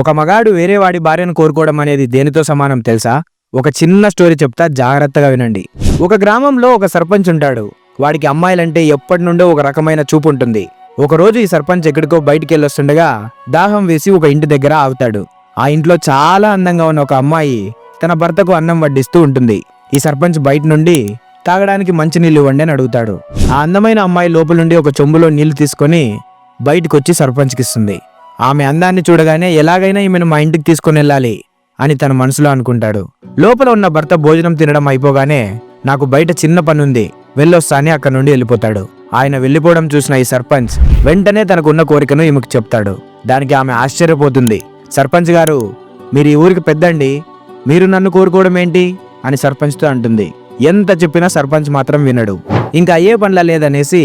ఒక మగాడు వేరే వాడి భార్యను కోరుకోవడం అనేది దేనితో సమానం తెలుసా? ఒక చిన్న స్టోరీ చెప్తా, జాగ్రత్తగా వినండి. ఒక గ్రామంలో ఒక సర్పంచ్ ఉంటాడు. వాడికి అమ్మాయిలంటే ఎప్పటి నుండో ఒక రకమైన చూపు ఉంటుంది. ఒకరోజు ఈ సర్పంచ్ ఎక్కడికో బయటికి వెళ్ళొస్తుండగా దాహం వేసి ఒక ఇంటి దగ్గర ఆగుతాడు. ఆ ఇంట్లో చాలా అందంగా ఉన్న ఒక అమ్మాయి తన భర్తకు అన్నం వడ్డిస్తూ ఉంటుంది. ఈ సర్పంచ్ బయట నుండి తాగడానికి మంచినీళ్ళు ఇవ్వండి అని అడుగుతాడు. ఆ అందమైన అమ్మాయి లోపల నుండి ఒక చెంబులో నీళ్లు తీసుకొని బయటకొచ్చి సర్పంచ్కి ఇస్తుంది. ఆమె అందాన్ని చూడగానే ఎలాగైనా ఈమెను మా ఇంటికి తీసుకుని వెళ్ళాలి అని తన మనసులో అనుకుంటాడు. లోపల ఉన్న భర్త భోజనం తినడం అయిపోగానే నాకు బయట చిన్న పనుంది, వెళ్ళొస్తా అని అక్కడి నుండి వెళ్ళిపోతాడు. ఆయన వెళ్ళిపోవడం చూసిన ఈ సర్పంచ్ వెంటనే తనకున్న కోరికను ఈమెకు చెప్తాడు. దానికి ఆమె ఆశ్చర్యపోతుంది. సర్పంచ్ గారు, మీరు ఈ ఊరికి పెద్దండి, మీరు నన్ను కోరుకోవడం ఏంటి అని సర్పంచ్తో అంటుంది. ఎంత చెప్పినా సర్పంచ్ మాత్రం వినడు. ఇంకా అయ్యే పనిలా లేదనేసి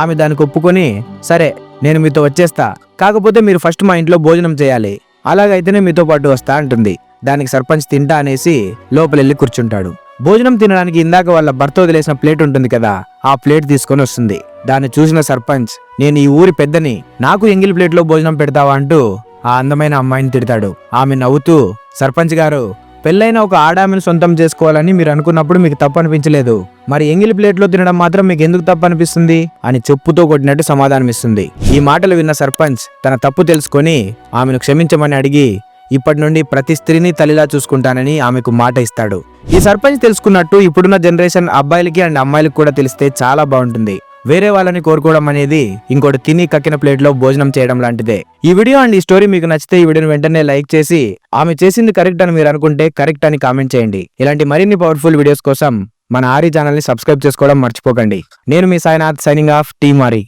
ఆమె దానికి ఒప్పుకొని, సరే నేను మీతో వచ్చేస్తా, కాకపోతే మీరు ఫస్ట్ మా ఇంట్లో భోజనం చేయాలి, అలాగైతేనే మీతో పాటు వస్తా అంటుంది. దానికి సర్పంచ్ తింటా అనేసి లోపలెళ్ళి కూర్చుంటాడు. భోజనం తినడానికి ఇందాక వాళ్ళ భర్త వదిలేసిన ప్లేట్ ఉంటుంది కదా, ఆ ప్లేట్ తీసుకొని వస్తుంది. దాన్ని చూసిన సర్పంచ్, నేను ఈ ఊరి పెద్దని, నాకు ఎంగిల్ ప్లేట్లో భోజనం పెడతావా అంటూ ఆ అందమైన అమ్మాయిని తిడతాడు. ఆమె నవ్వుతూ, సర్పంచ్ గారు, పెళ్ళైన ఒక ఆడామెను సొంతం చేసుకోవాలని మీరు అనుకున్నప్పుడు మీకు తప్పు అనిపించలేదు, మరి ఎంగిలి ప్లేట్లో తినడం మాత్రం మీకు ఎందుకు తప్పు అనిపిస్తుంది అని చెప్పుతో కొట్టినట్టు సమాధానమిస్తుంది. ఈ మాటలు విన్న సర్పంచ్ తన తప్పు తెలుసుకొని ఆమెను క్షమించమని అడిగి ఇప్పటి నుండి ప్రతి స్త్రీని తల్లిలా చూసుకుంటానని ఆమెకు మాట ఇస్తాడు. ఈ సర్పంచ్ తెలుసుకున్నట్టు ఇప్పుడున్న జనరేషన్ అబ్బాయిలకి అండ్ అమ్మాయిలకు కూడా తెలిస్తే చాలా బాగుంటుంది. వేరే వాళ్ళని కోరుకోవడం అనేది ఇంకోటి తిని కక్కిన ప్లేట్లో భోజనం చేయడం లాంటిదే. ఈ వీడియో అండ్ ఈ స్టోరీ మీకు నచ్చితే ఈ వీడియోని వెంటనే లైక్ చేసి ఆమె చేసింది కరెక్ట్ అని మీరు అనుకుంటే కరెక్ట్ అని కామెంట్ చేయండి. ఇలాంటి మరిన్ని పవర్ఫుల్ వీడియోస్ కోసం మన ఆరి ఛానల్ ని సబ్స్క్రైబ్ చేసుకోవడం మర్చిపోకండి. నేను మీ సాయినాథ్, సైనింగ్ ఆఫ్, టీమ్ ఆరి.